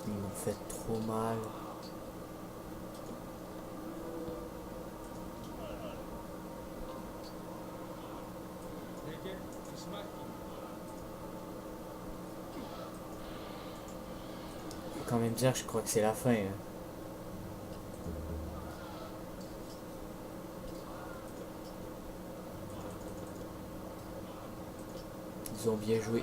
Ils m'ont fait trop mal. Faut quand même dire que je crois que c'est la fin. Hein. Ils ont bien joué.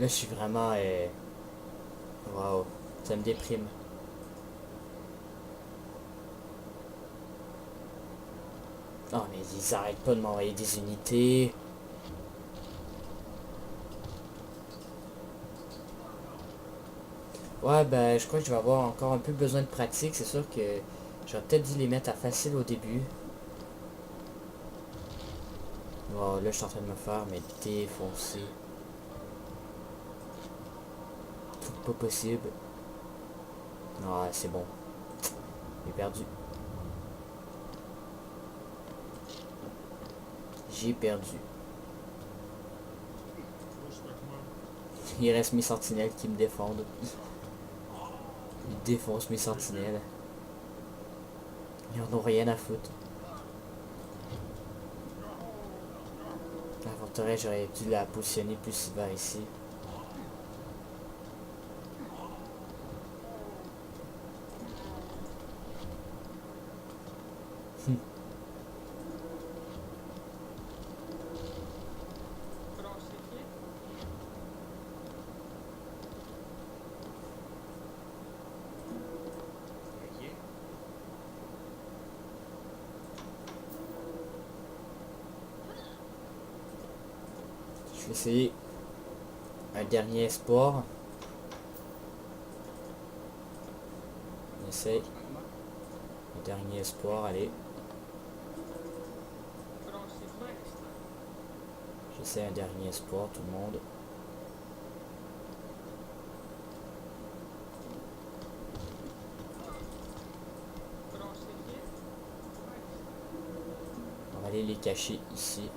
Là, je suis vraiment... Waouh, ça me déprime. Oh, mais ils arrêtent pas de m'envoyer des unités. Ouais, ben, je crois que je vais avoir encore un peu besoin de pratique. C'est sûr que j'aurais peut-être dû les mettre à facile au début. Wow, là, je suis en train de me faire mais défoncer. Tout pas possible. Ouais, c'est bon. J'ai perdu. J'ai perdu. Il reste mes sentinelles qui me défendent. Ils défoncent mes sentinelles. Ils en ont rien à foutre. La forteresse, j'aurais dû la positionner plus vers ici. Je vais essayer un dernier espoir. On essaye. Un dernier espoir, allez. J'essaie un dernier espoir, tout le monde. On va aller les cacher ici.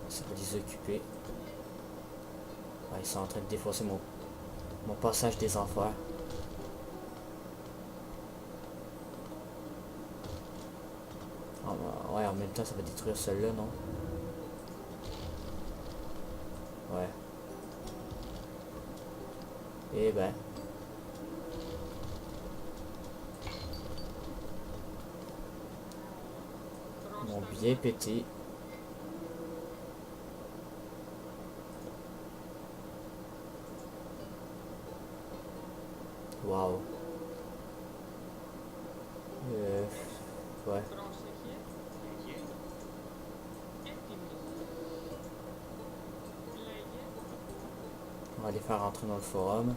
Ça va les occuper. Ouais, ils sont en train de défoncer mon passage des enfers. Oh, ouais, en même temps, ça va détruire celui-là, non? Ouais. Eh ben. Ils m'ont bien pété. Waouh. Ouais. On va les faire rentrer dans le forum.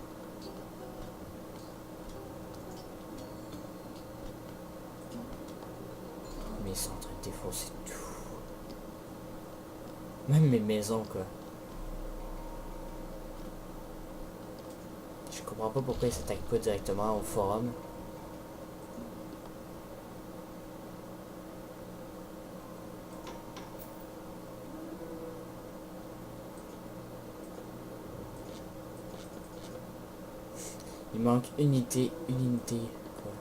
Mais ils sont en train de défoncer tout. Même mes maisons, quoi. Je comprends pas pourquoi ils s'attaquent pas directement au forum. Il manque une unité, quoi.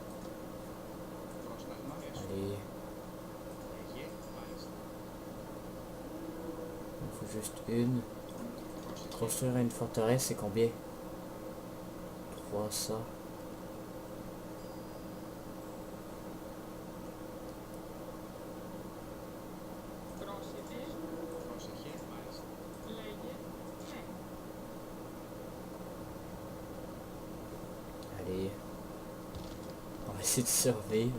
Allez. Il faut faut juste une. Construire une forteresse, c'est combien? 300. Allez. On va essayer de survivre.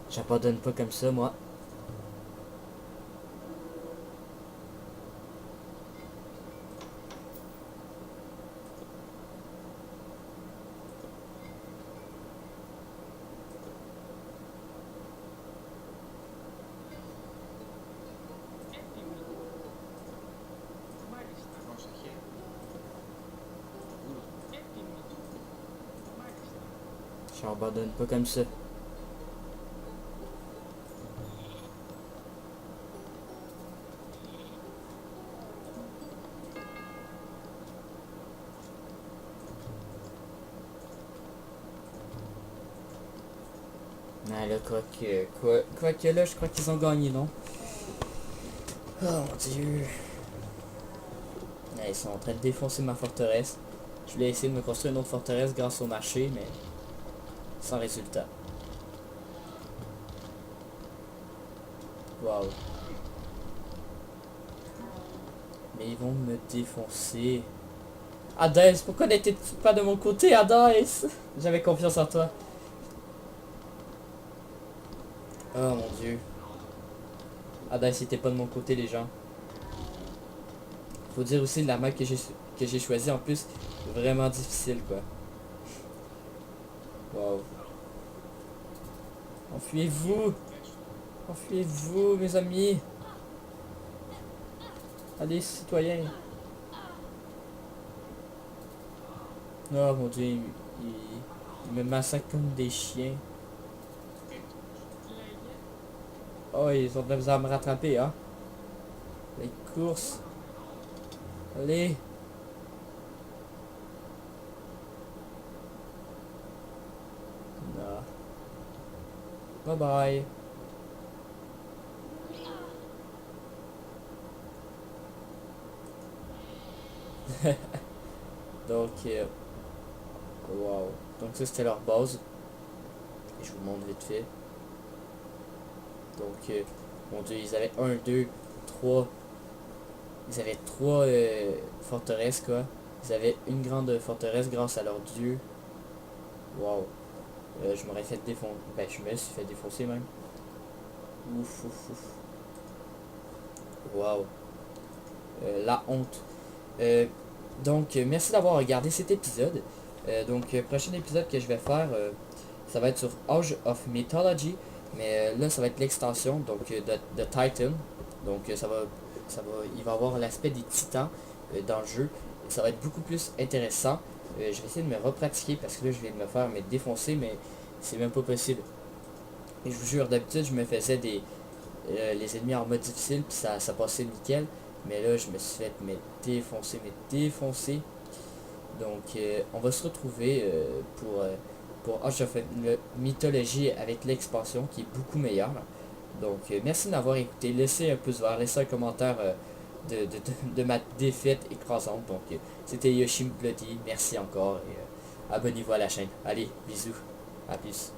J'abandonne pas comme ça, moi. J'abandonne pas comme ça. Ah là, quoi que là, je crois qu'ils ont gagné, non? Oh mon dieu. Ah, ils sont en train de défoncer ma forteresse. Je voulais essayer de me construire une autre forteresse grâce au marché, mais sans résultat. Waouh. Mais ils vont me défoncer. Hades, pourquoi n'étais-tu pas de mon côté, Hades? J'avais confiance en toi. Oh mon dieu. Hades, c'était pas de mon côté, les gens. Faut dire aussi la map que j'ai choisi en plus, vraiment difficile, quoi. Wow. Enfuyez-vous. Enfuyez-vous, mes amis. Allez, citoyens. Oh mon dieu, il me massacre comme des chiens. Oh, ils ont de la misère à me rattraper, hein. Les courses. Allez. Non. Bye bye. Donc, wow. Donc ça c'était leur base. Et je vous montre vite fait. Donc, mon dieu, ils avaient 1, 2, 3. Ils avaient 3 forteresses, quoi. Ils avaient une grande forteresse grâce à leur dieu. Wow. Je m'aurais fait défoncer. Ben, je me suis fait défoncer même. Ouf, ouf, ouf. Wow. La honte. Donc, merci d'avoir regardé cet épisode. Prochain épisode que je vais faire, ça va être sur Age of Mythology. Mais là, ça va être l'extension donc de Titan. Donc, il va avoir l'aspect des titans dans le jeu. Ça va être beaucoup plus intéressant. Je vais essayer de me repratiquer parce que là, je viens de me faire défoncer, mais c'est même pas possible. Et je vous jure, d'habitude, je me faisais les ennemis en mode difficile, puis ça passait nickel. Mais là, je me suis fait défoncer. Donc, on va se retrouver pour Age of Mythology avec l'expansion qui est beaucoup meilleure. Donc, merci d'avoir écouté. Laissez un pouce vert, laissez un commentaire de ma défaite écrasante. Donc, c'était Yoshi Bloody. Merci encore et abonnez-vous à la chaîne. Allez, bisous. À plus.